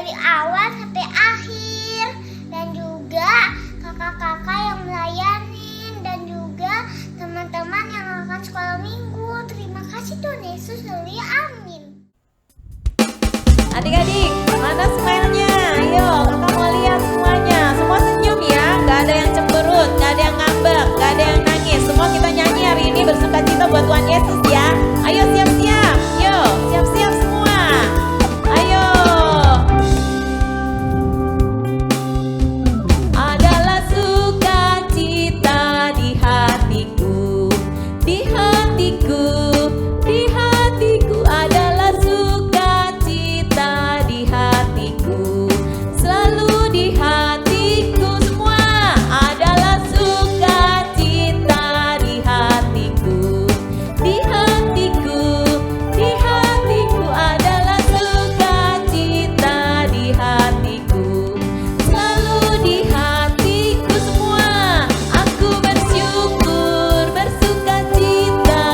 dari awal sampai akhir, dan juga kakak-kakak yang melayanin, dan juga teman-teman yang akan sekolah minggu. Terima kasih Tuhan Yesus, haleluya, amin. Adik-adik, mana smile-nya? Ayo, kakak mau lihat semuanya. Semua senyum ya, gak ada yang cemberut, gak ada yang ngambek, gak ada yang nangis. Semua kita nyanyi hari ini bersuka cita buat Tuhan Yesus ya. Ayo siap-siap, yuk siap-siap semua. Ayo. Adalah sukacita di hatiku, di hatiku, di hatiku. Adalah sukacita di hatiku, selalu di hatiku. Semua adalah sukacita di hatiku, di hatiku, di hatiku. Adalah sukacita di hatiku, selalu di hatiku. Semua aku bersyukur, bersukacita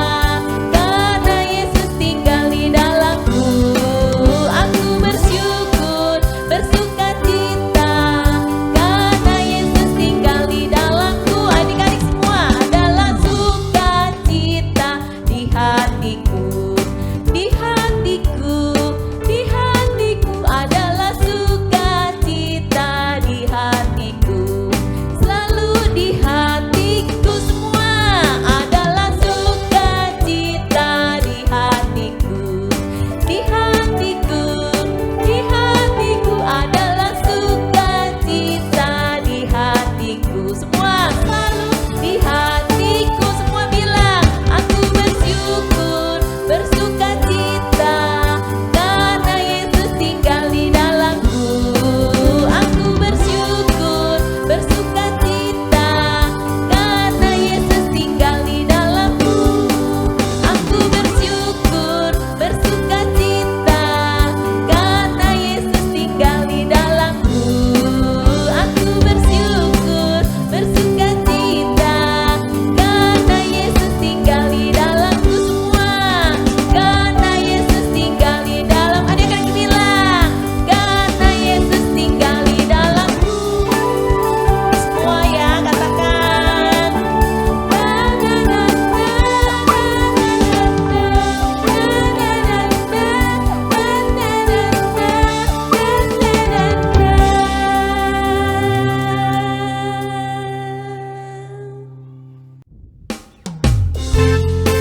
karena Yesus tinggal di dalamku. Aku bersyukur, bersukacita karena Yesus tinggal di dalamku. Adik-adik semua, adalah sukacita di hatiku, di hatiku, di hatiku. Adalah sukacita di hatiku, selalu di hatiku. Semua adalah sukacita di hatiku, di hatiku, di hatiku. Adalah sukacita di hatiku. Semua selalu di hatiku. Semua bilang, aku bersyukur, bersukacita karena Yesus tinggal di dalamku. Aku bersyukur, bersukacita karena Yesus tinggal di dalamku. Aku bersyukur, bersukacita karena Yesus tinggal di dalamku. Aku bersyukur, bersukacita karena Yesus tinggal di dalamku. Semua karena Yesus tinggal di dalam. Adik-adik bilang, karena Yesus tinggal di dalamku. Semua ya, katakan.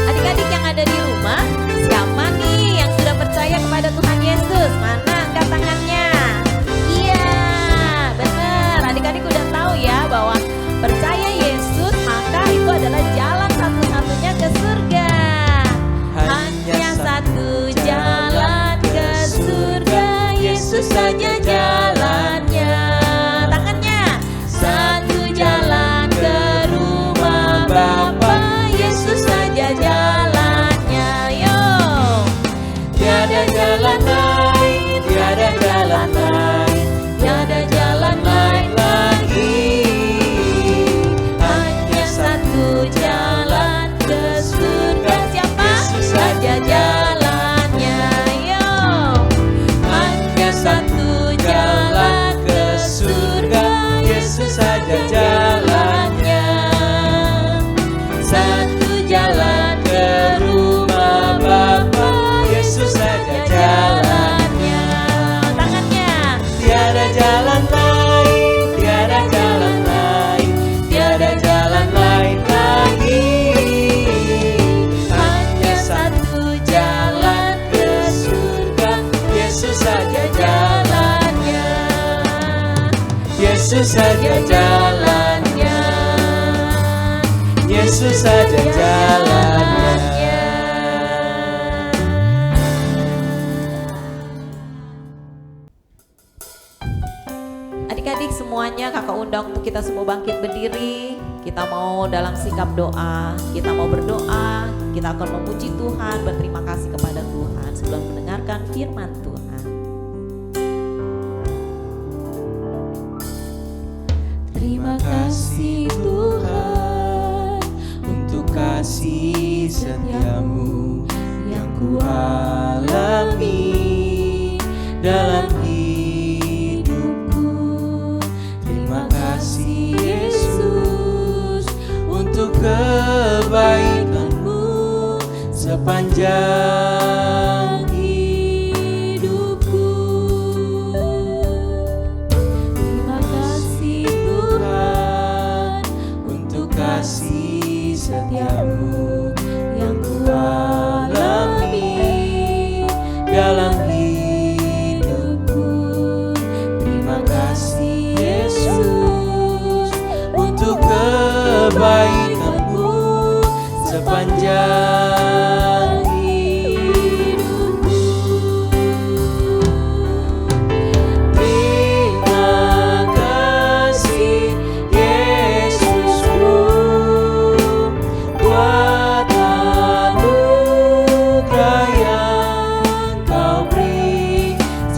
Adik-adik yang ada di rumah, siapa nih yang sudah percaya kepada Tuhan Yesus? Mana angkat tangannya? Iya, benar. Adik-adik udah tahu ya bahwa percaya Yesus maka itu adalah jalan satu-satunya ke surga. Hanya satu jalan ke surga, Yesus saja jalannya. Tangannya. Satu jalan ke rumah Bapa, Yesus saja jalannya. Yo. Tiada jalan lain, tiada jalan lain, tiada jalan lain lagi. Hanya satu jalan ke surga. Siapa? Yesus saja jalannya. Yo. Hanya satu jalan ke surga, Yesus saja jalannya. Satu jalan ke rumah Bapa, Yesus saja jalannya. Tangannya. Tiada jalan lain, tiada jalan lain, tiada jalan lain lagi. Hanya satu jalan ke surga, Yesus saja jalannya. Yesus saja jalannya. Yesus saja jalannya. Adik-adik semuanya, kakak undang untuk kita semua bangkit berdiri. Kita mau dalam sikap doa, kita mau berdoa, kita akan memuji Tuhan, berterima kasih kepada Tuhan sebelum mendengarkan firman Tuhan. Terima kasih Tuhan untuk kasih setiamu yang ku alami dalam hidup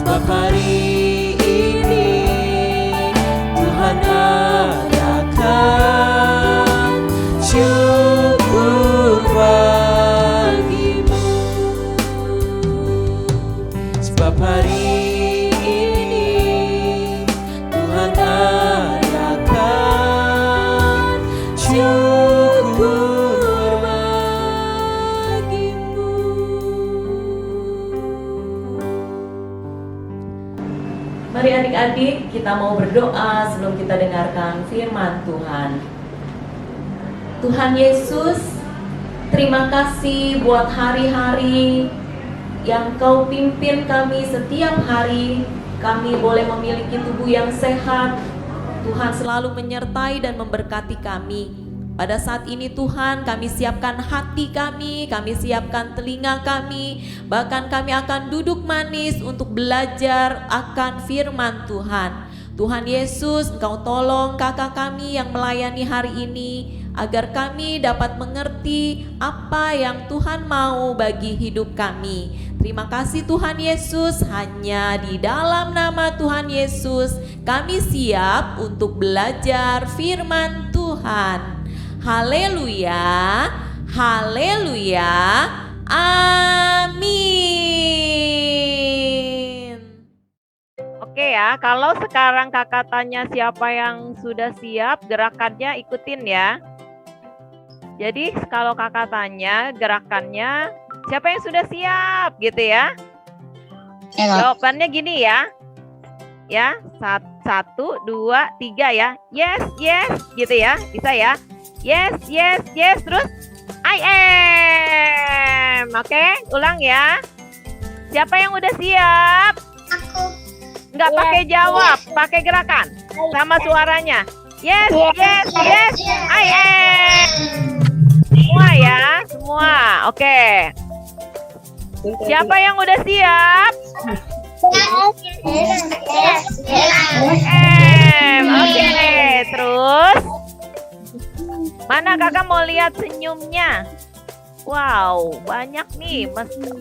Sebab hari ini Tuhan adakan syukur bagimu. Sebab hari ini Tuhan adakan syukur bagimu. Mari adik-adik, kita mau berdoa sebelum kita dengarkan firman Tuhan. Tuhan Yesus, terima kasih buat hari-hari yang Kau pimpin kami setiap hari. Kami boleh memiliki tubuh yang sehat. Tuhan selalu menyertai dan memberkati kami. Pada saat ini Tuhan, kami siapkan hati kami siapkan telinga kami, bahkan kami akan duduk manis untuk belajar akan firman Tuhan. Tuhan Yesus, Engkau tolong kakak kami yang melayani hari ini, agar kami dapat mengerti apa yang Tuhan mau bagi hidup kami. Terima kasih Tuhan Yesus, hanya di dalam nama Tuhan Yesus kami siap untuk belajar firman Tuhan. Haleluya, haleluya, amin. Oke ya, kalau sekarang kakak tanya siapa yang sudah siap, gerakannya ikutin ya. Jadi kalau kakak tanya gerakannya, siapa yang sudah siap gitu ya? Jawabannya gini ya. Ya, 1, 2, 3 ya. Yes, yes gitu ya. Bisa ya? Yes, yes, yes. Terus I am. Oke, ulang ya. Siapa yang udah siap? Aku. Enggak pakai jawab, pakai gerakan sama suaranya. Yes, yes, yes, I am. Semua ya, semua. Oke. Siapa yang udah siap? Oke, terus mana kakak mau lihat senyumnya? Wow, banyak nih,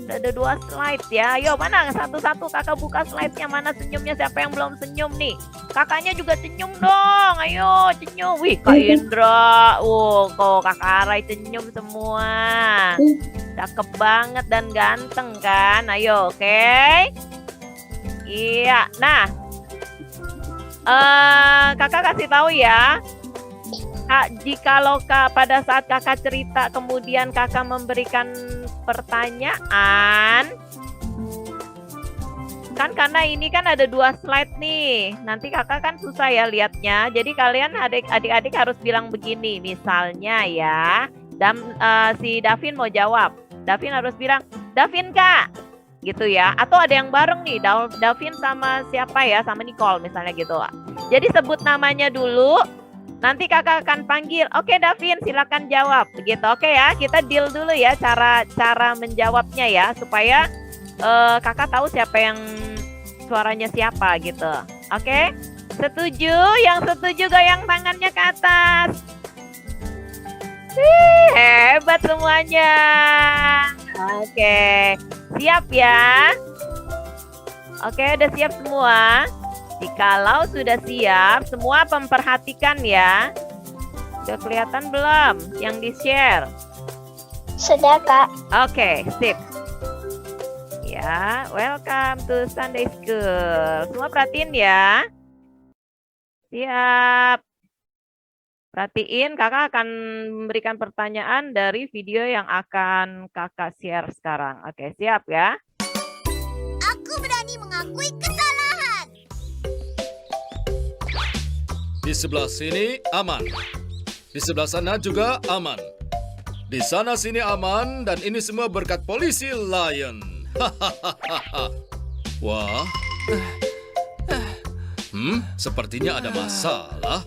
ada 2 slide ya. Ayo, mana satu-satu kakak buka slide-nya, mana senyumnya, siapa yang belum senyum nih? Kakaknya juga senyum dong, ayo senyum. Wih, Kak Indra, kok kakak Arai senyum semua. Cakep banget dan ganteng kan? Ayo, oke? Iya, nah, kakak kasih tahu ya. Jikalau pada saat kakak cerita kemudian kakak memberikan pertanyaan, kan karena ini kan ada 2 slide nih, nanti kakak kan susah ya lihatnya. Jadi kalian adik-adik harus bilang begini, misalnya ya, si Davin mau jawab, Davin harus bilang, Davin Kak, gitu ya. Atau ada yang bareng nih, Davin sama siapa ya, sama Nicole misalnya gitu. Jadi sebut namanya dulu. Nanti kakak akan panggil, oke Davin silakan jawab, begitu. Oke ya, kita deal dulu ya cara menjawabnya ya, supaya kakak tahu siapa yang suaranya siapa gitu. Oke, setuju? Yang setuju goyang tangannya ke atas. Hebat semuanya. Oke, siap ya? Oke, udah siap semua? Jikalau sudah siap, semua memperhatikan ya. Sudah kelihatan belum yang di-share? Sudah, Kak. Oke, sip. Ya, welcome to Sunday School. Semua perhatiin ya. Siap. Perhatiin, kakak akan memberikan pertanyaan dari video yang akan kakak share sekarang. Oke, siap ya? Aku berani mengakui kesalahan. Di sebelah sini aman. Di sebelah sana juga aman. Di sana sini aman dan ini semua berkat polisi Lion. Wah. Sepertinya ada masalah.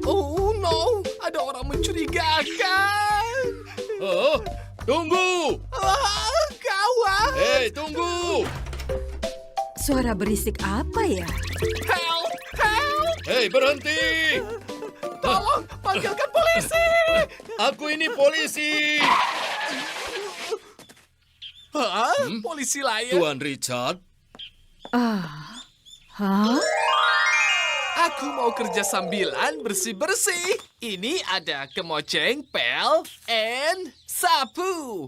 Oh no, ada orang mencurigakan. Oh, tunggu. Gawat. Hei, tunggu. Suara berisik apa ya? Help, help. Hei, berhenti. Tolong, panggilkan polisi. Aku ini polisi. Polisi Lion. Tuan Richard. Hah? Aku mau kerja sambilan bersih-bersih. Ini ada kemoceng, pel, and sapu.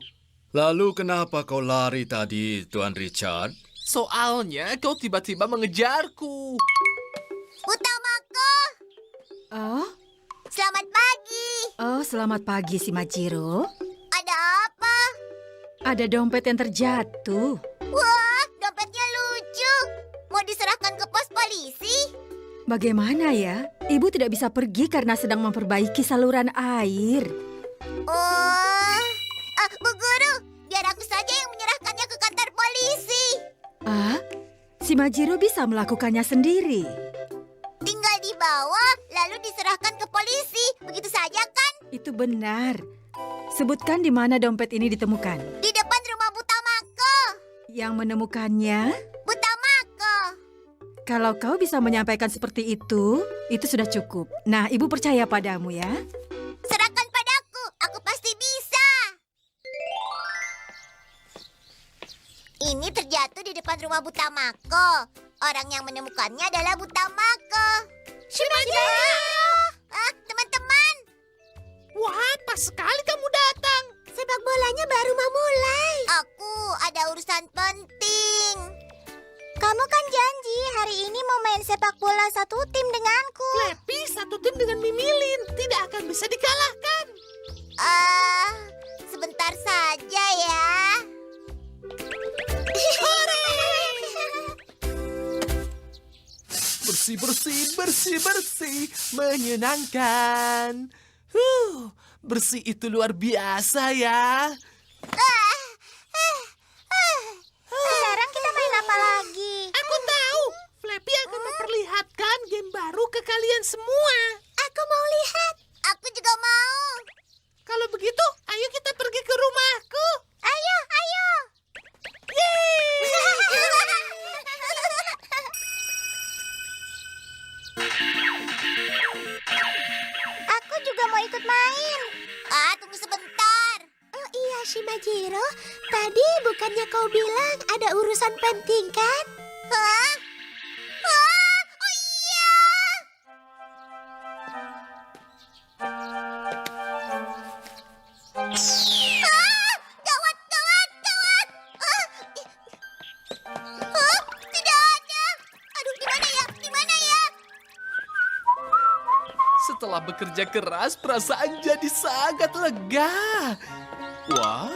Lalu kenapa kau lari tadi, Tuan Richard? Soalnya kau tiba-tiba mengejarku. Utamaku, Oh, selamat pagi. selamat pagi si Majiro. Ada apa? Ada dompet yang terjatuh. Wah, dompetnya lucu. Mau diserahkan ke pos polisi? Bagaimana ya? Ibu tidak bisa pergi karena sedang memperbaiki saluran air. Oh, Bu Guru, biar aku saja yang menyerahkannya ke kantor polisi. Si Majiro bisa melakukannya sendiri. Tinggal dibawa, lalu diserahkan ke polisi. Begitu saja kan? Itu benar. Sebutkan di mana dompet ini ditemukan. Di depan rumah Butamako. Yang menemukannya, Butamako. kalau kau bisa menyampaikan seperti itu sudah cukup. Nah, ibu percaya padamu ya. Serahkan padaku, aku pasti bisa. Ini terjatuh di depan rumah Butamako. Orang yang menemukannya adalah Butamako. Teman-teman. Wah, pas sekali kamu datang. Sepak bolanya baru memulai. Aku ada urusan penting. Kamu kan janji hari ini mau main sepak bola satu tim denganku. Flappy satu tim dengan Mimilin. Tidak akan bisa dikalahkan. Sebentar saja ya. Bersih, menyenangkan. Bersih itu luar biasa ya. Sekarang kita main apa lagi? Aku tahu, Flappy akan memperlihatkan game baru ke kalian semua. Aku mau lihat. Aku juga mau. Kalau begitu, ayo kita pergi ke rumahku. Ayo. Aku juga mau ikut main. Tunggu sebentar. Oh iya, Shimajiro. Tadi bukannya kau bilang ada urusan penting kan? Hah? Oh iya. Gawat. Tidak ada. Aduh, di mana ya? Setelah bekerja keras, perasaan jadi sangat lega. Wah,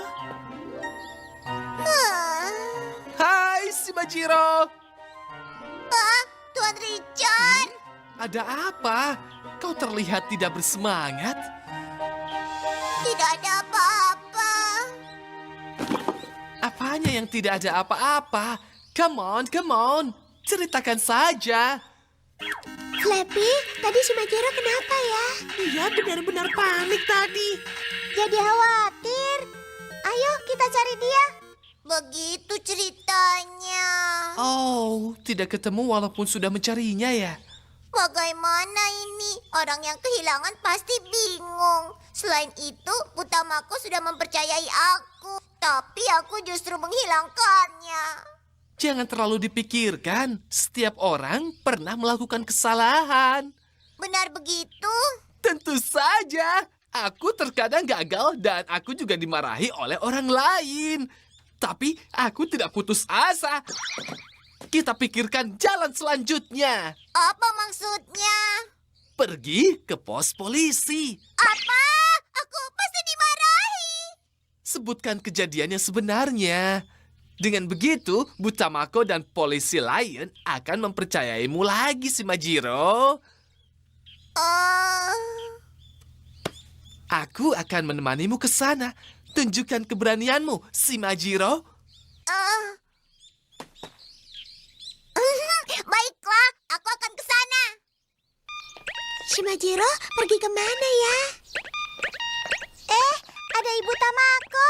hai Shimajiro. Tuan Richard. Ada apa? Kau terlihat tidak bersemangat. Tidak ada apa-apa. Apanya yang tidak ada apa-apa? Come on. Ceritakan saja. Flappy, tadi Shimajiro kenapa ya? Dia benar-benar panik tadi. Jadi khawatir. Ayo kita cari dia. Begitu ceritanya. Oh, tidak ketemu walaupun sudah mencarinya ya? Bagaimana ini? Orang yang kehilangan pasti bingung. Selain itu, Butamako sudah mempercayai aku. Tapi aku justru menghilangkannya. Jangan terlalu dipikirkan. Setiap orang pernah melakukan kesalahan. Benar begitu? Tentu saja. Aku terkadang gagal dan aku juga dimarahi oleh orang lain. Tapi aku tidak putus asa. Kita pikirkan jalan selanjutnya. Apa maksudnya? Pergi ke pos polisi. Apa? Aku pasti dimarahi. Sebutkan kejadian yang sebenarnya. Dengan begitu, Butamako dan polisi Lion akan mempercayaimu lagi, Shimajiro. Aku akan menemanimu ke sana. Tunjukkan keberanianmu, Shimajiro. Baiklah, aku akan ke sana. Shimajiro, pergi kemana ya? Ada Ibu Tamako.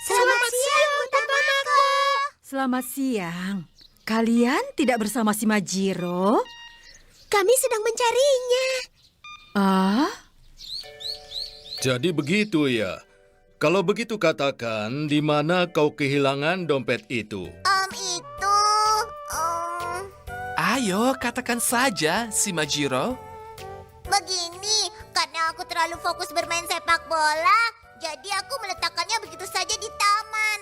Selamat siang, Bu Tamako. Selamat siang. Kalian tidak bersama si Majiro? Kami sedang mencarinya. Ah, Jadi begitu ya. Kalau begitu katakan, di mana kau kehilangan dompet itu? Ayo, katakan saja, si Majiro. Begini, karena aku terlalu fokus bermain sepak bola, jadi aku meletakkannya begitu saja di taman.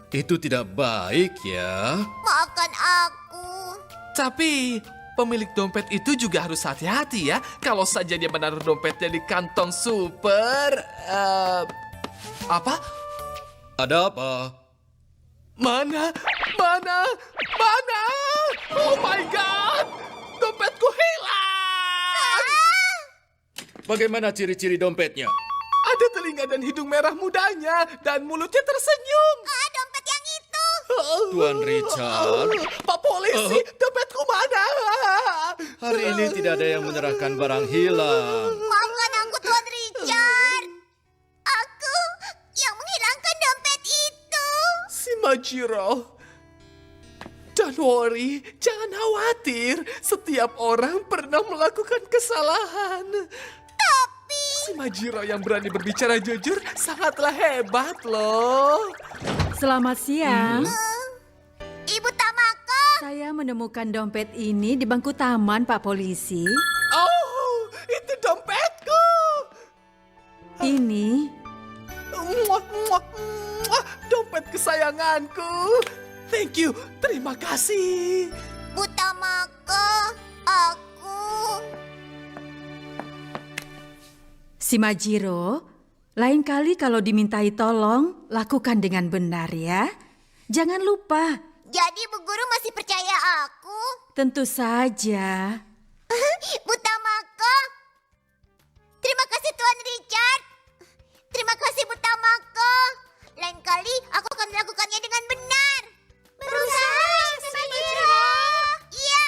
Itu tidak baik ya. Maafkan aku. Tapi pemilik dompet itu juga harus hati-hati ya. Kalau saja dia menaruh dompetnya di kantong super... apa? Ada apa? Mana? Oh my God! Dompetku hilang! Bagaimana ciri-ciri dompetnya? Ada telinga dan hidung merah mudanya, dan mulutnya tersenyum. Dompet yang itu. Tuan Richard. Pak polisi, dompetku mana? Hari ini tidak ada yang menyerahkan barang hilang. Maafkan aku, Tuan Richard. Aku yang menghilangkan dompet itu. Si Majiro. Don't worry, jangan khawatir. Setiap orang pernah melakukan kesalahan. Tapi... Si Majiro yang berani berbicara jujur sangatlah hebat loh. Selamat siang. Ibu Tamako. Saya menemukan dompet ini di bangku taman, Pak Polisi. Oh, itu dompetku. Ini Muah, muah, muah. Dompet kesayanganku. Thank you, terima kasih. Bu Tamako, aku... si Majiro. Lain kali kalau dimintai tolong, lakukan dengan benar ya. Jangan lupa. Jadi Bu Guru masih percaya aku? Tentu saja. Bu Tamako. Terima kasih Tuan Richard. Terima kasih Bu Tamako. Lain kali aku akan melakukannya dengan benar. Berusaha, Majiro. Iya,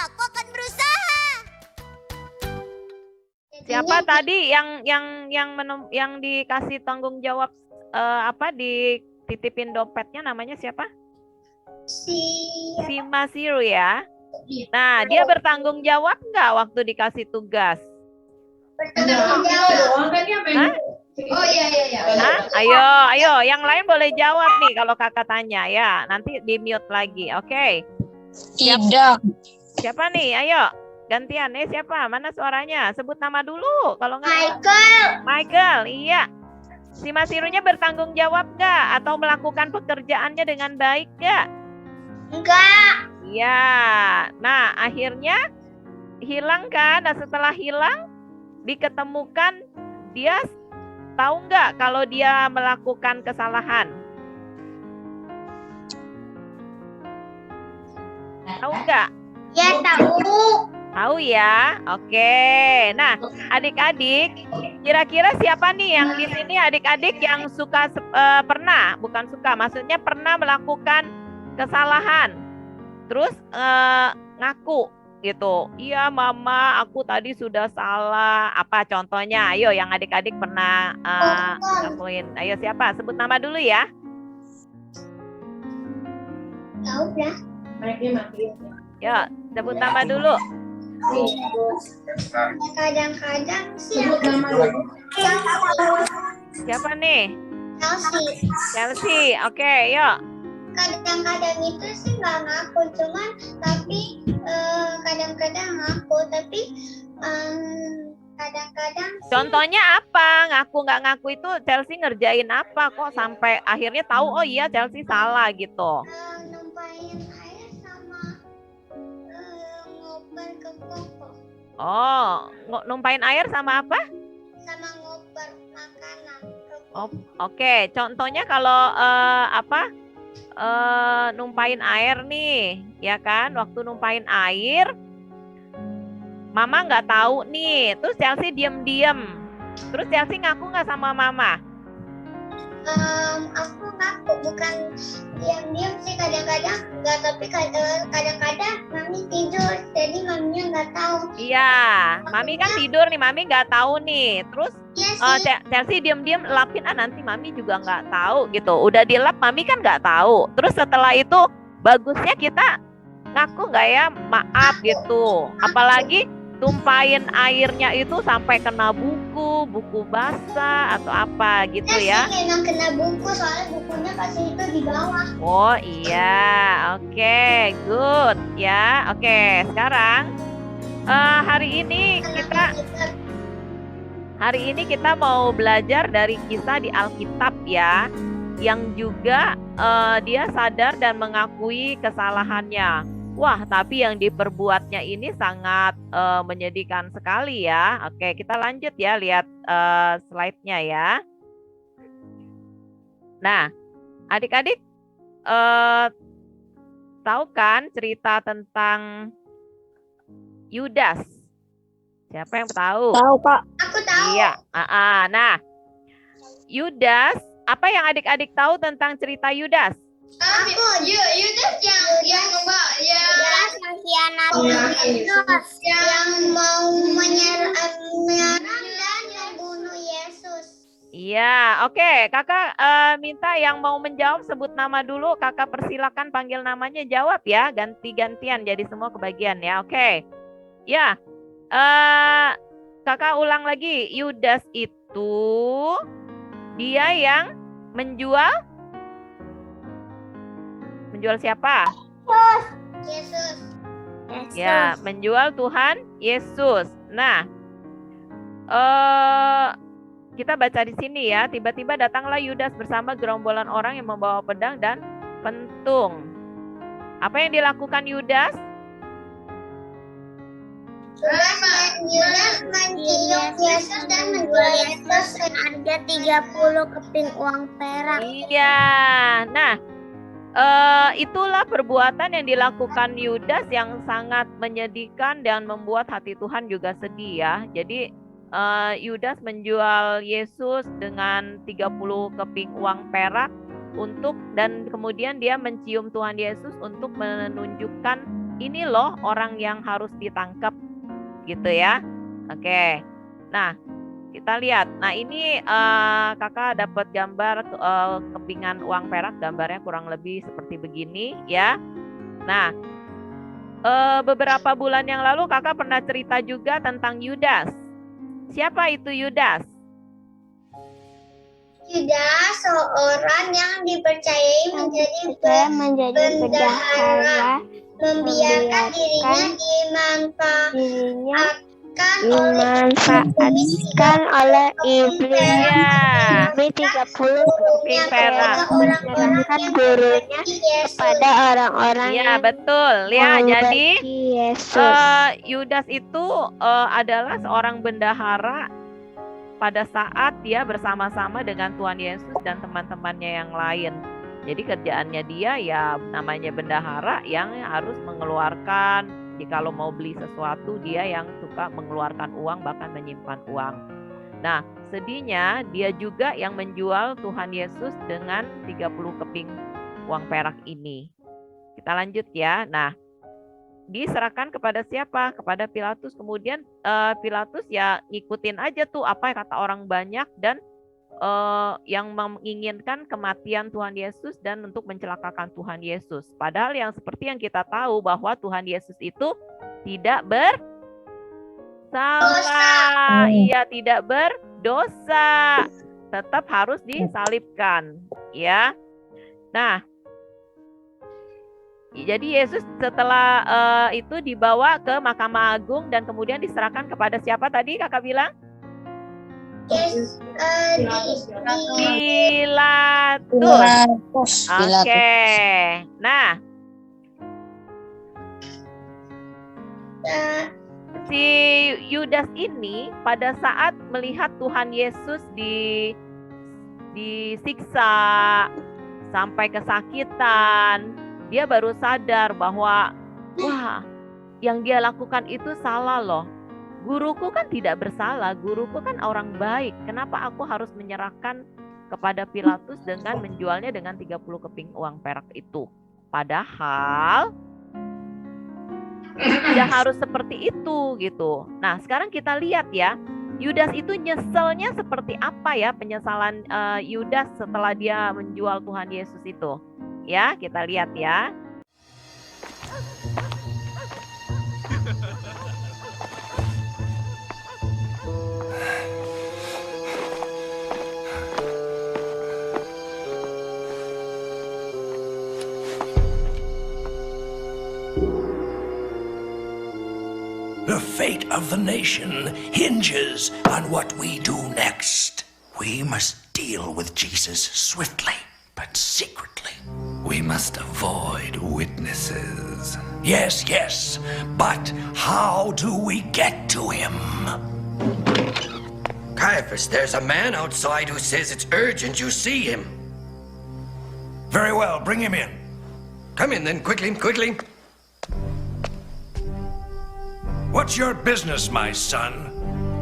aku akan berusaha. Siapa tadi yang dikasih tanggung jawab dititipin dompetnya, namanya siapa? Si Masiru ya. Nah, dia bertanggung jawab nggak waktu dikasih tugas? Hah? Oh iya. Hah? Ayo, yang lain boleh jawab nih kalau kakak tanya ya. Nanti di mute lagi, oke? Tidak. Siapa nih? Ayo, gantian. Siapa? Mana suaranya? Sebut nama dulu. Kalau nggak. Michael, iya. Si Masirunya bertanggung jawab nggak? Atau melakukan pekerjaannya dengan baik nggak? Enggak. Iya. Nah, akhirnya hilang kan? Dan setelah hilang, diketemukan, dia tahu nggak kalau dia melakukan kesalahan? Tahu nggak? Ya tahu. Tahu ya? Oke. Nah, adik-adik, kira-kira siapa nih yang di sini adik-adik yang suka maksudnya pernah melakukan kesalahan, terus ngaku gitu. Iya mama, aku tadi sudah salah. Apa contohnya? Ayo yang adik-adik pernah ngakuin. Ayo siapa? Sebut nama dulu ya. Tahu lah. Yuk, sebut nama dulu. Kadang-kadang sih. Siapa nih? Chelsea. Chelsea. Oke, yuk. Kadang-kadang itu sih nggak ngaku, cuman tapi kadang-kadang ngaku, tapi kadang-kadang Contohnya apa? Ngaku nggak ngaku itu Chelsea ngerjain apa kok sampai akhirnya tahu oh iya Chelsea salah gitu. numpahin air sama ngoper ke koko, Oh, numpain air sama apa? sama ngoper makanan ke Oh, oke. Contohnya kalau numpain air nih, ya kan? Waktu numpain air, Mama nggak tahu nih. Terus Chelsea diem-diem. Terus Chelsea ngaku nggak sama Mama? Aku ngaku, bukan diam-diam sih, kadang-kadang enggak, tapi kadang-kadang Mami tidur, jadi Maminya nggak tahu. Iya, Mami kan tidur nih, Mami nggak tahu nih. Terus Iya sih. Chelsea diem-diem lapin, nanti Mami juga nggak tahu gitu. Udah dilap, Mami kan nggak tahu. Terus setelah itu bagusnya kita ngaku nggak ya, maaf gitu. Apalagi tumpahin airnya itu sampai kena buku. buku basah atau apa gitu ya? Memang kena buku, soalnya bukunya pasti itu di bawah. Oh iya, oke, good ya. Oke, sekarang hari ini kita mau belajar dari kisah di Alkitab ya, yang juga dia sadar dan mengakui kesalahannya. Wah, tapi yang diperbuatnya ini sangat menyedihkan sekali ya. Oke, kita lanjut ya, lihat slide-nya ya. Nah, adik-adik tahu kan cerita tentang Yudas? Siapa yang tahu? Tahu, Kak. Aku tahu. Iya. Nah, Yudas, apa yang adik-adik tahu tentang cerita Yudas? Yudas yang khianat Yesus, yang mau menyerang dan membunuh Yesus. Iya, oke. Kakak minta yang mau menjawab sebut nama dulu. Kakak persilakan panggil namanya, jawab ya. Ganti-gantian jadi semua kebagian ya. Oke. Ya. Kakak ulang lagi. Yudas itu dia yang menjual siapa? Yesus. Ya, menjual Tuhan Yesus. Nah, kita baca di sini ya. Tiba-tiba datanglah Yudas bersama gerombolan orang yang membawa pedang dan pentung. Apa yang dilakukan Yudas? Yudas mencium Yesus dan menjual Yesus seharga 30 keping uang perak. Iya. Nah, itulah perbuatan yang dilakukan Yudas yang sangat menyedihkan dan membuat hati Tuhan juga sedih ya. Jadi Yudas menjual Yesus dengan 30 keping uang perak dan kemudian dia mencium Tuhan Yesus untuk menunjukkan ini loh orang yang harus ditangkap gitu ya. Oke. Nah, kita lihat. Nah, ini kakak dapat gambar kepingan uang perak, gambarnya kurang lebih seperti begini ya. Nah, beberapa bulan yang lalu kakak pernah cerita juga tentang Yudas. Siapa itu Yudas? Yudas seorang yang dipercayai menjadi bendahara, membiarkan dirinya dimanfaatkan oleh iblis. Ya. Demi 30 keping perak orang-orang gurunya kepada orang-orang Ya, betul. Ya, jadi Yesus. Yudas itu adalah seorang bendahara pada saat dia bersama-sama dengan Tuhan Yesus dan teman-temannya yang lain. Jadi kerjaannya dia ya namanya bendahara yang harus mengeluarkan, jikalau mau beli sesuatu dia yang suka mengeluarkan uang, bahkan menyimpan uang. Nah, sedihnya dia juga yang menjual Tuhan Yesus dengan 30 keping uang perak ini. Kita lanjut ya. Nah, diserahkan kepada siapa? Kepada Pilatus. Kemudian Pilatus ya ngikutin aja tuh apa kata orang banyak dan yang menginginkan kematian Tuhan Yesus dan untuk mencelakakan Tuhan Yesus. Padahal yang seperti yang kita tahu bahwa Tuhan Yesus itu tidak bersalah. Ia tidak berdosa. Tetap harus disalibkan, ya. Nah, jadi Yesus setelah itu dibawa ke Mahkamah Agung dan kemudian diserahkan kepada siapa tadi kakak bilang? Pilatus. Oke. Nah, si Yudas ini pada saat melihat Tuhan Yesus disiksa sampai kesakitan, dia baru sadar bahwa wah, yang dia lakukan itu salah loh. Guruku kan tidak bersalah, guruku kan orang baik. Kenapa aku harus menyerahkan kepada Pilatus dengan menjualnya dengan 30 keping uang perak itu? Padahal tidak harus seperti itu gitu. Nah, sekarang kita lihat ya, Yudas itu nyeselnya seperti apa ya penyesalan Yudas setelah dia menjual Tuhan Yesus itu. Ya, kita lihat ya. The fate of the nation hinges on what we do next. We must deal with Jesus swiftly, but secretly. We must avoid witnesses. Yes, yes, but how do we get to him? Caiaphas, there's a man outside who says it's urgent you see him. Very well, bring him in. Come in then, quickly, quickly. What's your business, my son?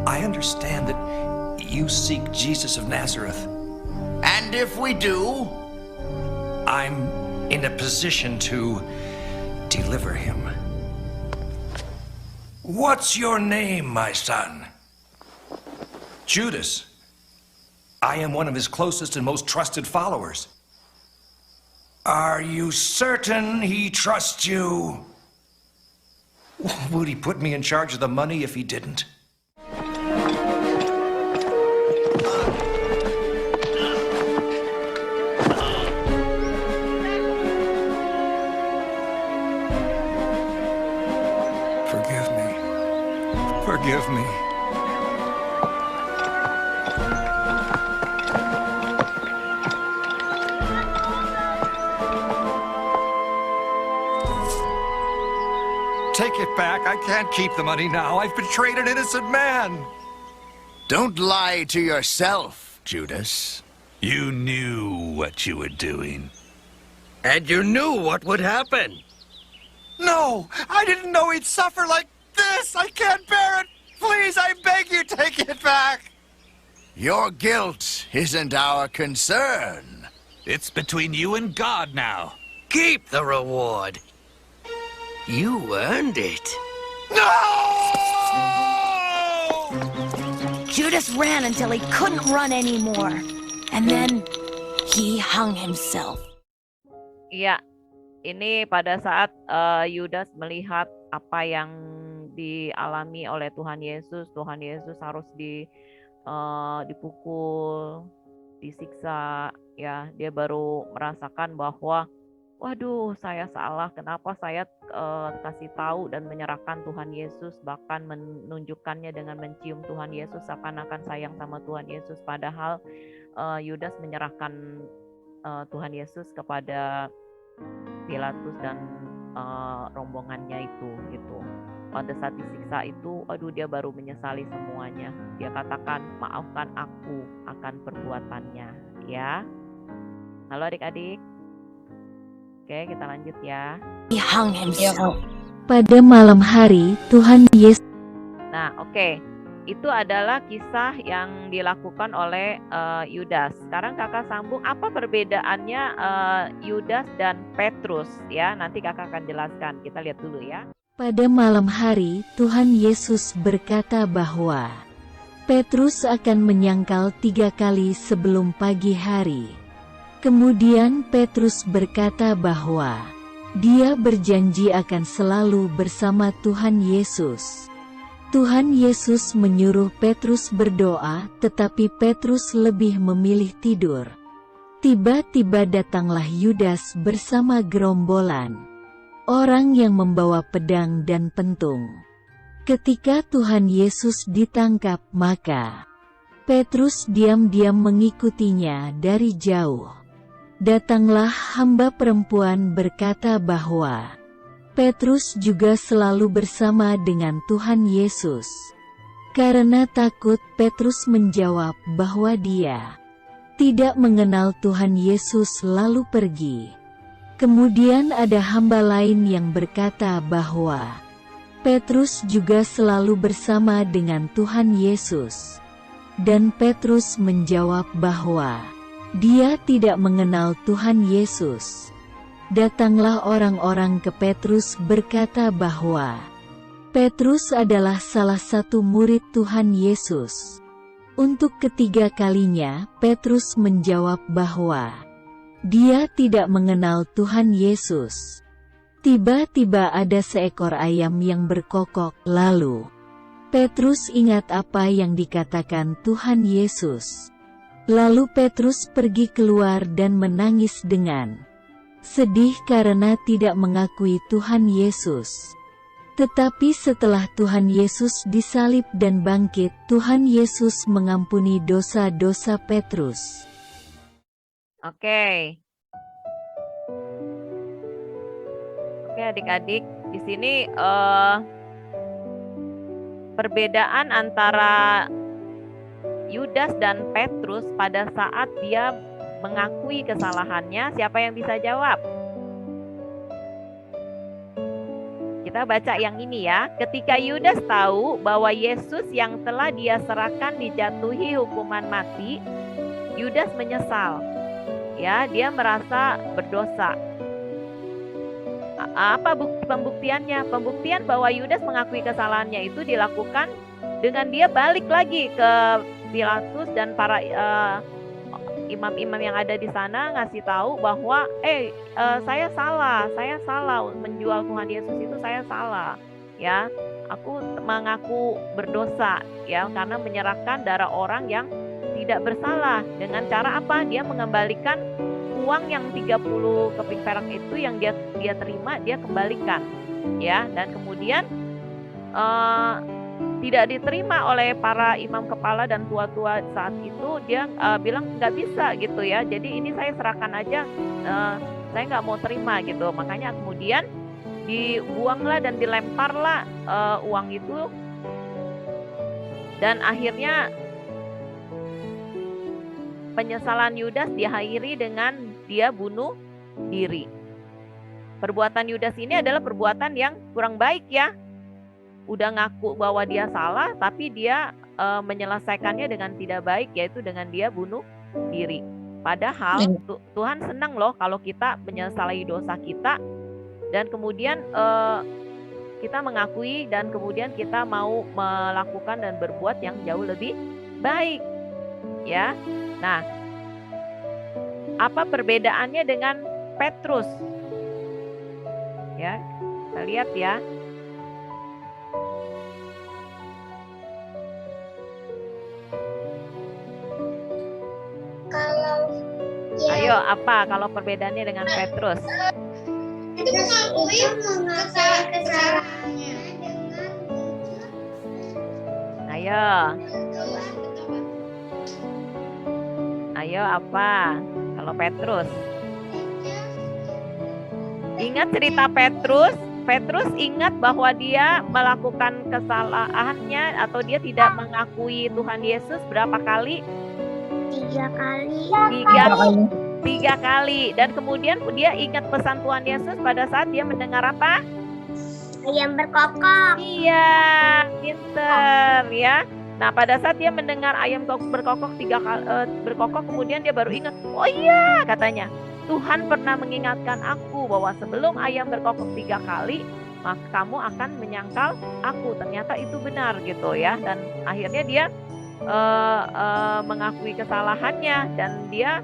I understand that you seek Jesus of Nazareth. And if we do? I'm in a position to deliver him. What's your name, my son? Judas. I am one of his closest and most trusted followers. Are you certain he trusts you? Would he put me in charge of the money if he didn't? Forgive me. Forgive me. Take it back. I can't keep the money now. I've betrayed an innocent man. Don't lie to yourself, Judas. You knew what you were doing. And you knew what would happen. No, I didn't know he'd suffer like this. I can't bear it. Please, I beg you, take it back. Your guilt isn't our concern. It's between you and God now. Keep the reward. You earned it. No! Judas ran until he couldn't run anymore. And then he hung himself. Iya, ini pada saat Yudas melihat apa yang dialami oleh Tuhan Yesus harus dipukul, disiksa, ya, dia baru merasakan bahwa waduh, saya salah. Kenapa saya kasih tahu dan menyerahkan Tuhan Yesus, bahkan menunjukkannya dengan mencium Tuhan Yesus seakan-akan sayang sama Tuhan Yesus. Padahal Yudas menyerahkan Tuhan Yesus kepada Pilatus dan rombongannya itu, gitu. Pada saat disiksa itu, aduh, dia baru menyesali semuanya. Dia katakan, maafkan aku akan perbuatannya, ya. Halo adik-adik. Oke, kita lanjut ya. He hung himself. Pada malam hari, Tuhan Yesus. Nah, oke. Itu adalah kisah yang dilakukan oleh Yudas. Sekarang kakak sambung, apa perbedaannya Yudas dan Petrus? Ya, nanti kakak akan jelaskan. Kita lihat dulu ya. Pada malam hari, Tuhan Yesus berkata bahwa Petrus akan menyangkal 3 kali sebelum pagi hari. Kemudian Petrus berkata bahwa dia berjanji akan selalu bersama Tuhan Yesus. Tuhan Yesus menyuruh Petrus berdoa, tetapi Petrus lebih memilih tidur. Tiba-tiba datanglah Yudas bersama gerombolan orang yang membawa pedang dan pentung. Ketika Tuhan Yesus ditangkap, maka Petrus diam-diam mengikutinya dari jauh. Datanglah hamba perempuan berkata bahwa Petrus juga selalu bersama dengan Tuhan Yesus. Karena takut, Petrus menjawab bahwa dia tidak mengenal Tuhan Yesus lalu pergi. Kemudian ada hamba lain yang berkata bahwa Petrus juga selalu bersama dengan Tuhan Yesus. Dan Petrus menjawab bahwa dia tidak mengenal Tuhan Yesus. Datanglah orang-orang ke Petrus berkata bahwa Petrus adalah salah satu murid Tuhan Yesus. Untuk ketiga kalinya, Petrus menjawab bahwa dia tidak mengenal Tuhan Yesus. Tiba-tiba ada seekor ayam yang berkokok, lalu Petrus ingat apa yang dikatakan Tuhan Yesus. Lalu Petrus pergi keluar dan menangis dengan sedih karena tidak mengakui Tuhan Yesus. Tetapi setelah Tuhan Yesus disalib dan bangkit, Tuhan Yesus mengampuni dosa-dosa Petrus. Oke. Oke adik-adik, di sini perbedaan antara Yudas dan Petrus pada saat dia mengakui kesalahannya, siapa yang bisa jawab? Kita baca yang ini ya. Ketika Yudas tahu bahwa Yesus yang telah dia serahkan dijatuhi hukuman mati, Yudas menyesal. Ya, dia merasa berdosa. Apa pembuktiannya? Pembuktian bahwa Yudas mengakui kesalahannya itu dilakukan dengan dia balik lagi ke Pilatus dan para imam-imam yang ada di sana ngasih tahu bahwa saya salah menjual Tuhan Yesus itu, saya salah ya, aku mengaku berdosa ya karena menyerahkan darah orang yang tidak bersalah. Dengan cara apa? Dia mengembalikan uang yang 30 keping perak itu yang dia terima, dia kembalikan ya, dan kemudian tidak diterima oleh para imam kepala dan tua-tua saat itu. Dia bilang nggak bisa gitu ya, jadi ini saya serahkan aja, saya nggak mau terima gitu. Makanya kemudian dibuanglah dan dilemparlah uang itu, dan akhirnya penyesalan Yudas diakhiri dengan dia bunuh diri. Perbuatan Yudas ini adalah perbuatan yang kurang baik ya. Udah ngaku bahwa dia salah, tapi dia menyelesaikannya dengan tidak baik, yaitu dengan dia bunuh diri. Padahal Tuhan senang loh kalau kita menyesali dosa kita, dan kemudian kita mengakui, dan kemudian kita mau melakukan dan berbuat yang jauh lebih baik. Ya, nah, apa perbedaannya dengan Petrus? Ya, kita lihat ya. Ayo, apa kalau perbedaannya dengan Petrus? Itu mengakui kesalahannya dengan jujur. Ayo apa kalau Petrus? Ingat cerita Petrus? Petrus ingat bahwa dia melakukan kesalahannya atau dia tidak mengakui Tuhan Yesus berapa kali? 3 kali. 3 kali. Dan kemudian dia ingat pesan Tuhan Yesus pada saat dia mendengar apa? Ayam berkokok. Iya, pinter ya. Nah, pada saat dia mendengar ayam berkokok 3 kali, kemudian dia baru ingat, oh iya, katanya, Tuhan pernah mengingatkan aku bahwa sebelum ayam berkokok 3 kali, maka kamu akan menyangkal aku. Ternyata itu benar gitu ya. Dan akhirnya dia mengakui kesalahannya, dan dia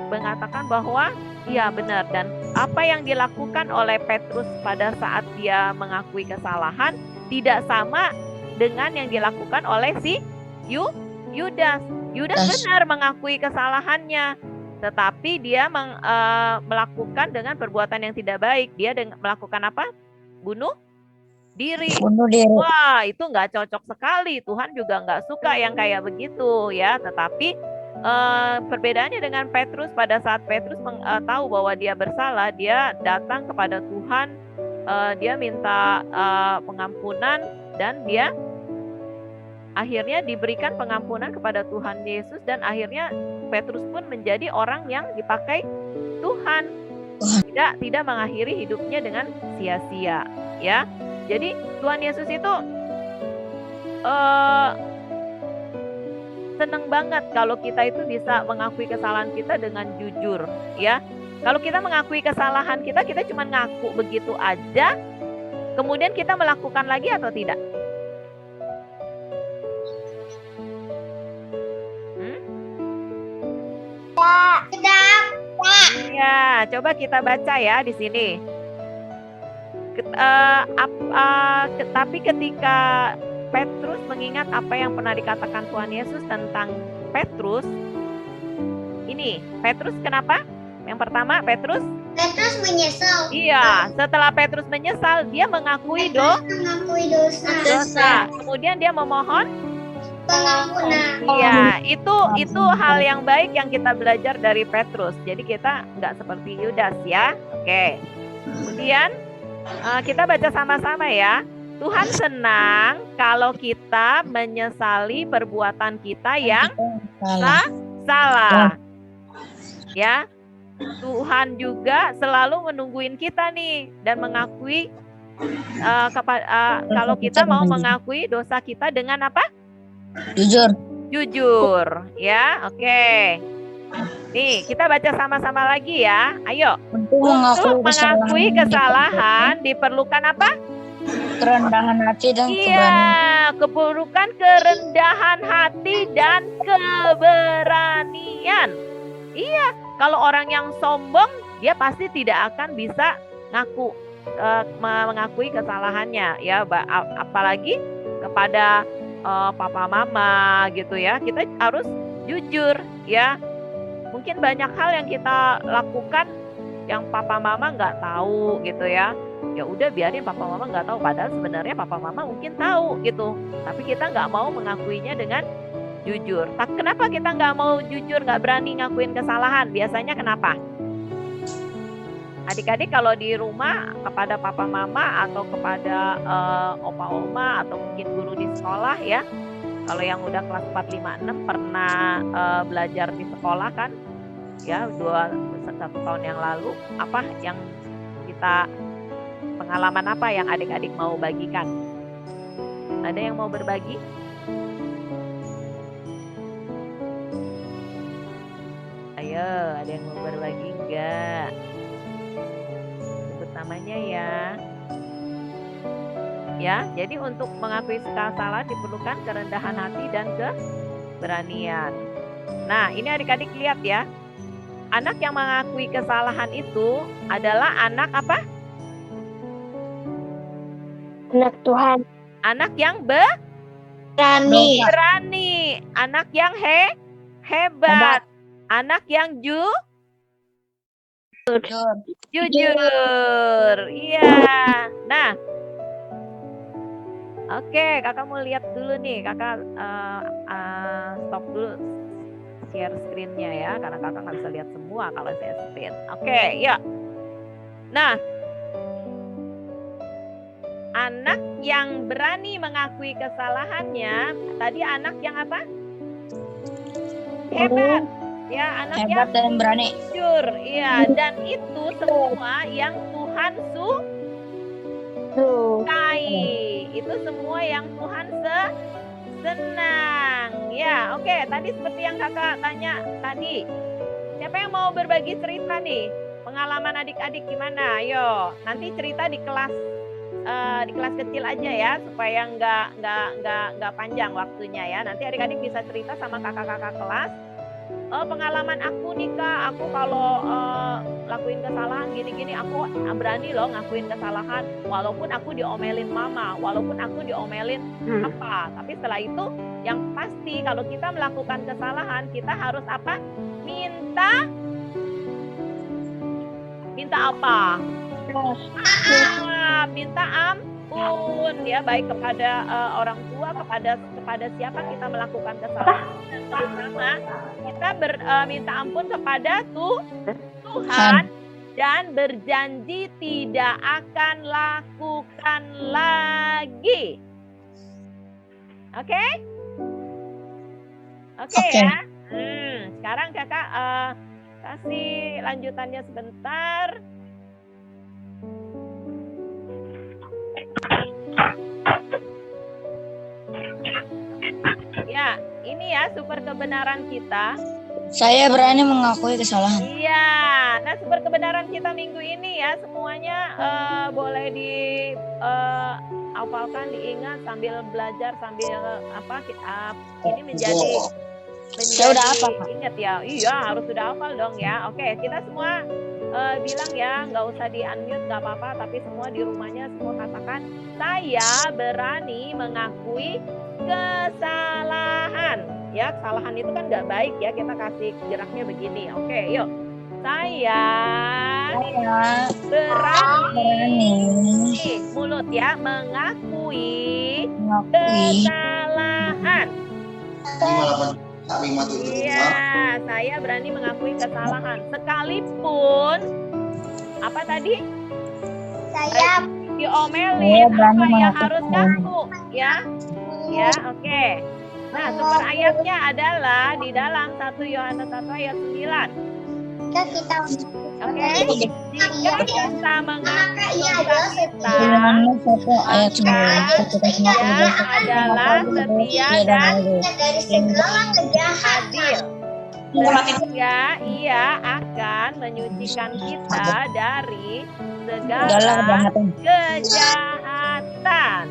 mengatakan bahwa iya benar. Dan apa yang dilakukan oleh Petrus pada saat dia mengakui kesalahan tidak sama dengan yang dilakukan oleh si Yudas. Yudas benar mengakui kesalahannya, tetapi dia melakukan dengan perbuatan yang tidak baik. Dia melakukan apa? Bunuh diri. Wah, itu nggak cocok sekali. Tuhan juga nggak suka yang kayak begitu ya. Tetapi perbedaannya dengan Petrus, pada saat Petrus tahu bahwa dia bersalah, dia datang kepada Tuhan, dia minta pengampunan, dan dia akhirnya diberikan pengampunan kepada Tuhan Yesus, dan akhirnya Petrus pun menjadi orang yang dipakai Tuhan, tidak mengakhiri hidupnya dengan sia-sia ya. Jadi Tuhan Yesus itu senang banget kalau kita itu bisa mengakui kesalahan kita dengan jujur ya. Kalau kita mengakui kesalahan kita cuma ngaku begitu aja, kemudian kita melakukan lagi atau tidak? Tidak. Ya, coba kita baca ya di sini. Tapi ketika Petrus mengingat apa yang pernah dikatakan Tuhan Yesus tentang Petrus, ini Petrus kenapa? Yang pertama Petrus. Petrus menyesal. Iya, setelah Petrus menyesal, dia mengakui Mengakui dosa. dosa. Kemudian dia memohon Pengampunan. Iya, itu hal yang baik yang kita belajar dari Petrus. Jadi kita nggak seperti Yudas ya. Oke. Kemudian kita baca sama-sama ya. Tuhan senang kalau kita menyesali perbuatan kita yang salah. Ya. Tuhan juga selalu menungguin kita nih dan mengakui kalau kita mau mengakui dosa kita dengan apa? Jujur, ya. Oke. Nih, kita baca sama-sama lagi ya. Ayo. Untuk mengakui kesalahan diperlukan apa? Kerendahan hati dan keburukan, kerendahan hati dan keberanian. Iya, kalau orang yang sombong, dia pasti tidak akan bisa mengakui kesalahannya, ya. Apalagi kepada papa mama gitu ya. Kita harus jujur ya. Mungkin banyak hal yang kita lakukan yang papa mama nggak tahu gitu ya. Ya udah biarin papa mama nggak tahu, padahal sebenarnya papa mama mungkin tahu gitu. Tapi kita nggak mau mengakuinya dengan jujur. Kenapa kita nggak mau jujur, nggak berani ngakuin kesalahan? Biasanya kenapa? Adik-adik kalau di rumah kepada papa mama atau kepada opa oma atau mungkin guru di sekolah ya. Kalau yang udah kelas 4, 5, 6 pernah belajar di sekolah kan ya, 1 tahun yang lalu, apa yang kita pengalaman apa yang adik-adik mau bagikan? Ada yang mau berbagi? Ayo, ada yang mau berbagi enggak? Namanya ya. Ya, jadi untuk mengakui kesalahan diperlukan kerendahan hati dan keberanian. Nah, ini adik-adik lihat ya. Anak yang mengakui kesalahan itu adalah anak apa? Anak Tuhan. Anak yang Berani. Anak yang hebat. Anak yang jujur. Iya. Nah, oke, kakak mau lihat dulu nih. Kakak stop dulu share screen-nya ya, karena kakak nggak bisa lihat semua kalau share screen. Oke, yuk. Nah, anak yang berani mengakui kesalahannya, tadi anak yang apa? Hebat. Ya, anak hebat yang dan berani. jujur. Iya, dan itu semua yang Tuhan sukai. Itu semua yang Tuhan senang. Ya, oke. Tadi seperti yang kakak tanya tadi. Siapa yang mau berbagi cerita nih? Pengalaman adik-adik gimana? Ayo, nanti cerita di kelas kecil aja ya, supaya nggak panjang waktunya ya. Nanti adik-adik bisa cerita sama kakak-kakak kelas. Pengalaman aku nih Kak, aku kalau lakuin kesalahan gini-gini, aku berani loh ngakuin kesalahan, walaupun aku diomelin mama, walaupun aku diomelin apa. Tapi setelah itu yang pasti kalau kita melakukan kesalahan, kita harus apa? Minta apa? Minta ampun ya, baik kepada orang tua, kepada siapa kita melakukan kesalahan, dan terutama kita minta ampun kepada Tuhan dan berjanji tidak akan lakukan lagi. Oke? Oke ya. Sekarang kakak kasih lanjutannya sebentar. Ya, ini ya super kebenaran kita. Saya berani mengakui kesalahan. Iya, nah super kebenaran kita minggu ini ya, semuanya boleh dihafalkan, diingat sambil belajar, sambil ini menjadi Saya udah hafal. Ingat ya, iya harus sudah hafal dong ya. Oke, kita semua bilang ya, nggak usah di unmute, nggak apa-apa, tapi semua di rumahnya semua katakan, saya berani mengakui kesalahan. Ya, kesalahan itu kan nggak baik ya, kita kasih geraknya begini. Oke, yuk. Saya berani mulut ya mengakui kesalahan. Iya, saya berani mengakui kesalahan sekalipun apa tadi? Saya Diomelin, apa yang harus ngaku ya? Ya, oke. Nah, sumber ayatnya adalah di dalam 1 Yohanes 1 ayat 9. kita Oke, jika kita mengaku dosa kita, ayat 9. Dia adalah setia dan dari segala kejahatan. adil. Sehingga ia akan menyucikan kita dari segala kejahatan.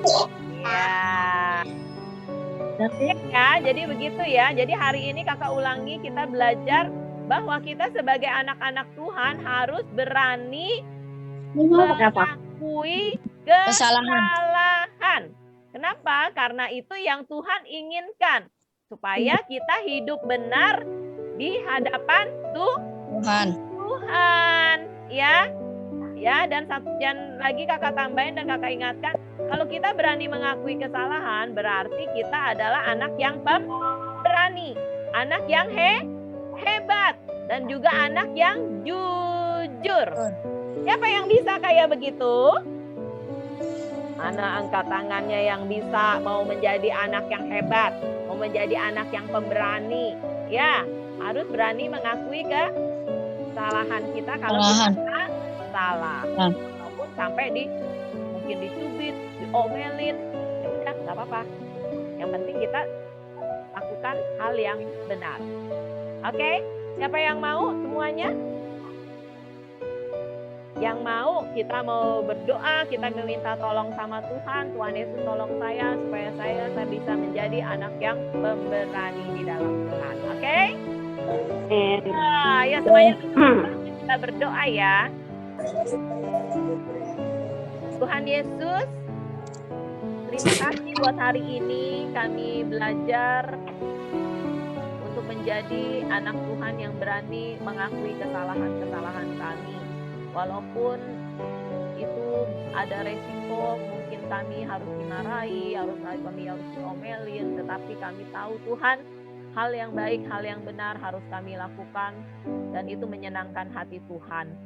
Ya, jadi begitu ya. Jadi hari ini kakak ulangi, kita belajar bahwa kita sebagai anak-anak Tuhan harus berani mengakui kesalahan. Kenapa? Karena itu yang Tuhan inginkan. Supaya kita hidup benar di hadapan Tuhan. Ya. Ya, dan lagi kakak tambahin dan kakak ingatkan, kalau kita berani mengakui kesalahan, berarti kita adalah anak yang berani, anak yang hebat, dan juga anak yang jujur. Siapa yang bisa kayak begitu? Mana angkat tangannya yang bisa mau menjadi anak yang hebat, mau menjadi anak yang pemberani. Ya, harus berani mengakui kesalahan kita kalau kita salah. Walaupun sampai mungkin dicubit, diomelin, ya udah nggak apa-apa. Yang penting kita lakukan hal yang benar. Oke, siapa yang mau semuanya? Yang mau, kita mau berdoa, kita meminta tolong sama Tuhan. Tuhan Yesus tolong saya supaya saya bisa menjadi anak yang pemberani di dalam Tuhan. Oke? Ya semuanya kita berdoa ya. Tuhan Yesus, terima kasih buat hari ini kami belajar untuk menjadi anak Tuhan yang berani mengakui kesalahan-kesalahan kami. Walaupun itu ada resiko, mungkin kami harus dimarahi, kami harus diomelin, tetapi kami tahu Tuhan, hal yang baik, hal yang benar harus kami lakukan, dan itu menyenangkan hati Tuhan.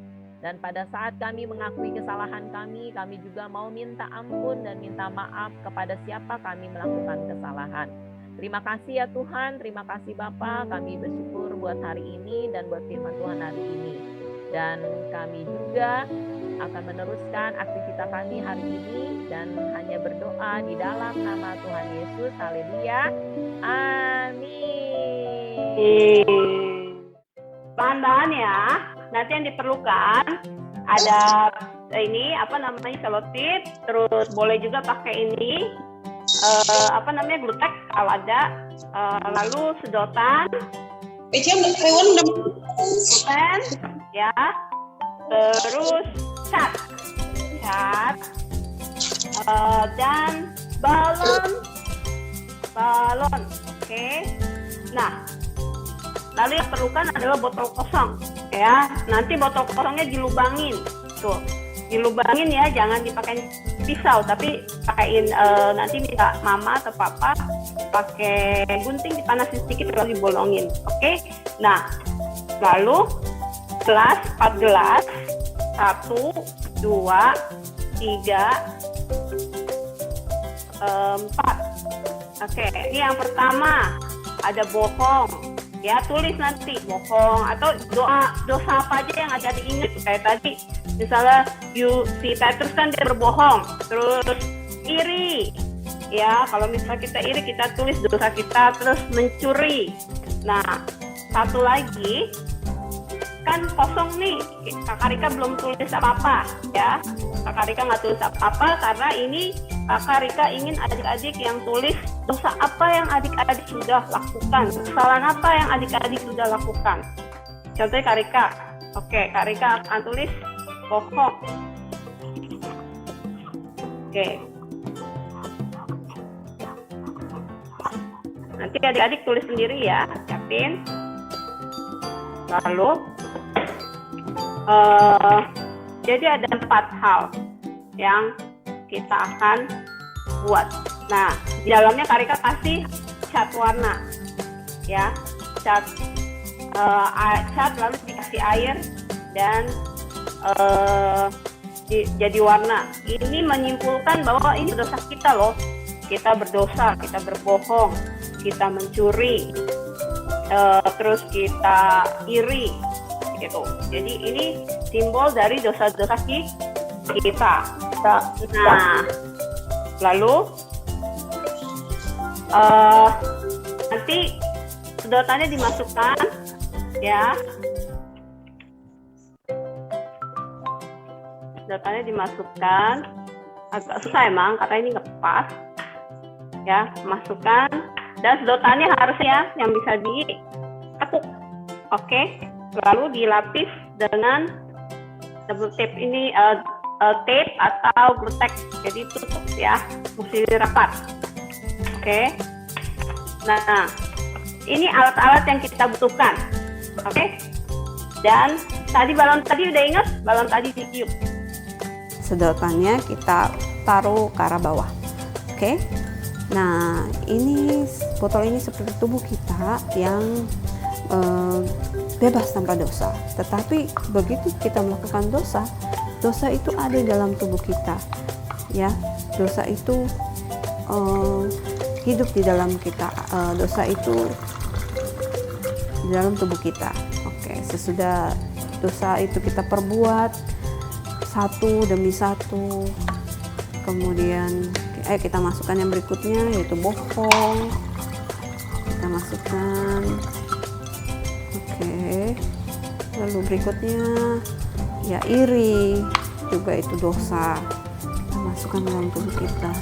Dan pada saat kami mengakui kesalahan kami juga mau minta ampun dan minta maaf kepada siapa kami melakukan kesalahan. Terima kasih ya Tuhan, terima kasih Bapa, kami bersyukur buat hari ini dan buat firman Tuhan hari ini. Dan kami juga akan meneruskan aktivitas kami hari ini dan hanya berdoa di dalam nama Tuhan Yesus. Haleluya. Amin. Bahan-bahan ya, nanti yang diperlukan ada selotip, terus boleh juga pakai ini glutek kalau ada, lalu sedotan, pulpen, ya, terus cat, dan balon, oke. Nah, lalu yang perlukan adalah botol kosong, ya. Nanti botol kosongnya dilubangin, tuh, dilubangin ya, jangan dipakai pisau, tapi pakaiin nanti minta mama atau papa pakai gunting, dipanasin sedikit lalu dibolongin, oke. Nah, lalu gelas, 4 gelas, 1, 2, 3, 4. Oke, ini yang pertama ada bohong, ya, tulis nanti bohong atau dosa apa aja yang ada diingat. Kayak tadi misalnya si Petrus kan dia berbohong, terus iri, ya, kalau misalnya kita iri kita tulis dosa kita, terus mencuri. Nah, satu lagi kan kosong nih, Kakak Rika belum tulis apa-apa, ya. Kakak Rika nggak tulis apa-apa karena ini Kakak Rika ingin adik-adik yang tulis dosa apa yang adik-adik sudah lakukan, kesalahan apa yang adik-adik sudah lakukan. Contohnya Kak Rika, oke, Kak Rika akan tulis bohong. Oke. Nanti adik-adik tulis sendiri ya, siapin. Lalu Jadi ada 4 hal yang kita akan buat. Nah, di dalamnya Kak Rika kasih cat warna, ya, cat lalu dikasih air dan jadi warna. Ini menyimpulkan bahwa ini dosa kita loh. Kita berdosa, kita berbohong, kita mencuri, terus kita iri, gitu. Jadi ini simbol dari dosa-dosa kita. Nah, lalu nanti sedotannya dimasukkan, ya. Sedotannya dimasukkan. Agak susah emang, karena ini ngepas. Ya, masukkan. Dan sedotannya harusnya yang bisa ditekuk. Oke. Lalu dilapis dengan double tape ini, tape atau glutek. Jadi tutup ya, mesti rapat. Oke. Nah, ini alat-alat yang kita butuhkan. Oke. Dan balon tadi udah ingat? Balon tadi ditiup. Sedotannya kita taruh ke arah bawah. Oke. Nah, ini botol ini seperti tubuh kita yang bebas tanpa dosa. Tetapi begitu kita melakukan dosa, dosa itu ada di dalam tubuh kita. Ya, dosa itu hidup di dalam kita. Dosa itu di dalam tubuh kita. Oke, sesudah dosa itu kita perbuat satu demi satu, kemudian kita masukkan yang berikutnya, yaitu bohong. Kita masukkan. Oke. Lalu berikutnya ya iri, juga itu dosa. Kita masukkan dalam tubuh kita.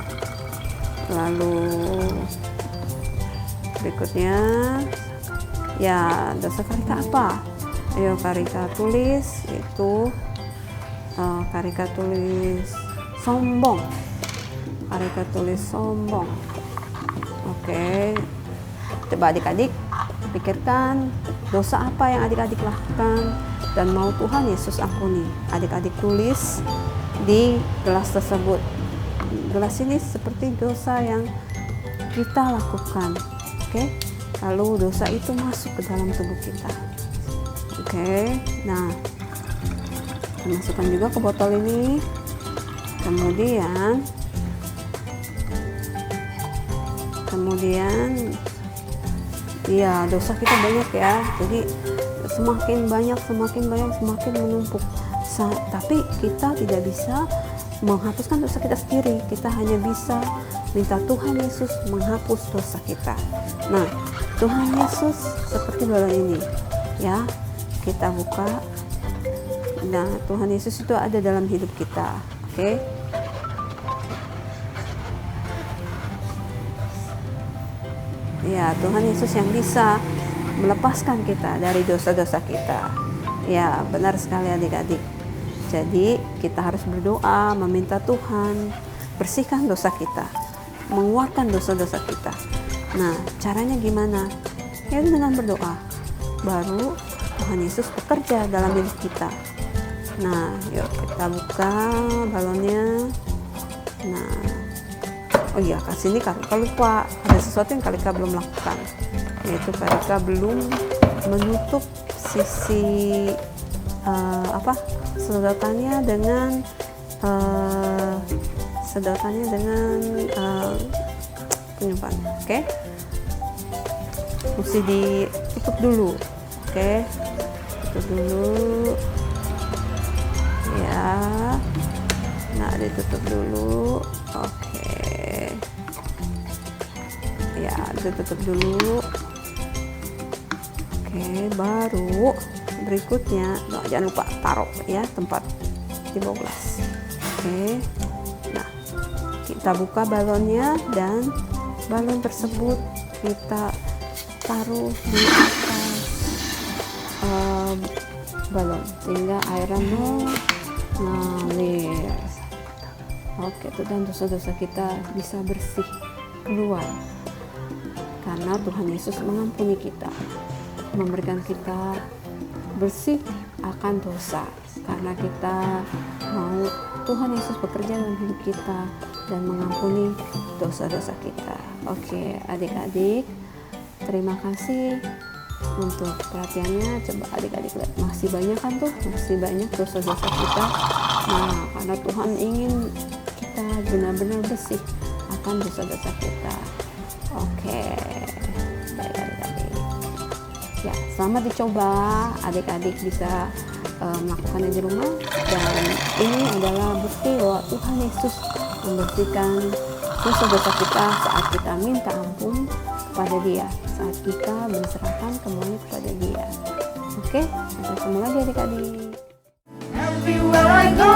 Lalu berikutnya ya dosa Kak Rika apa? Ayo Kak Rika tulis, yaitu Kak Rika tulis sombong. Kak Rika tulis sombong. Oke. Coba adik-adik pikirkan dosa apa yang adik-adik lakukan dan mau Tuhan Yesus ampuni. Adik-adik tulis di gelas tersebut. Gelas ini seperti dosa yang kita lakukan. Oke. Lalu dosa itu masuk ke dalam tubuh kita. Oke. Nah, kita masukkan juga ke botol ini. Kemudian ya dosa kita banyak ya, jadi semakin banyak semakin menumpuk. Tapi kita tidak bisa menghapuskan dosa kita sendiri, kita hanya bisa minta Tuhan Yesus menghapus dosa kita. Nah, Tuhan Yesus seperti balon ini ya, kita buka. Nah, Tuhan Yesus itu ada dalam hidup kita. Oke. Ya, Tuhan Yesus yang bisa melepaskan kita dari dosa-dosa kita. Ya, benar sekali adik-adik. Jadi, kita harus berdoa, meminta Tuhan bersihkan dosa kita, menguatkan dosa-dosa kita. Nah, caranya gimana? Ya, dengan berdoa. Baru Tuhan Yesus bekerja dalam hidup kita. Nah, yuk kita buka balonnya. Nah, oh iya, kasih ini Kak Rika lupa, ada sesuatu yang Kak Rika belum lakukan, yaitu Kak Rika belum menutup sisi sedotannya dengan penyimpan. Oke. Mesti ditutup dulu. Oke. Tutup dulu. Ya. Nah, ditutup dulu. Oke. Ya, ditutup dulu. Oke, baru berikutnya jangan lupa taruh ya tempat di bawah gelas. Oke. Nah, kita buka balonnya dan balon tersebut kita taruh di atas balon sehingga airnya mengalir. Oke, dan dosa-dosa kita bisa bersih keluar karena Tuhan Yesus mengampuni kita, memberikan kita bersih akan dosa, karena kita mau Tuhan Yesus bekerja dalam hidup kita dan mengampuni dosa-dosa kita. Oke, adik-adik, terima kasih untuk perhatiannya. Coba adik-adik lihat, masih banyak kan tuh, masih banyak dosa-dosa kita. Nah, karena Tuhan ingin kita benar-benar bersih akan dosa-dosa kita. Oke, baik adik-adik. Ya, selamat dicoba. Adik-adik bisa melakukannya di rumah, dan ini adalah bukti bahwa Tuhan Yesus membersihkan dosa-dosa kita saat kita minta ampun kepada Dia, saat kita berserahkan semuanya kepada Dia. Oke, sampai ketemu lagi adik-adik. Everywhere I go,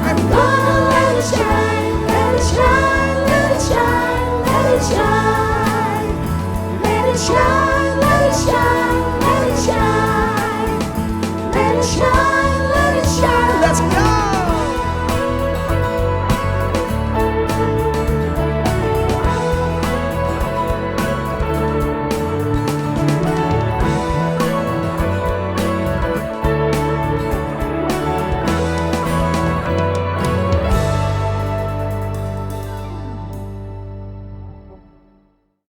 I'm gonna let it shine, let it shine, let it shine, let it shine, let it shine, let it shine, let it shine, let it shine.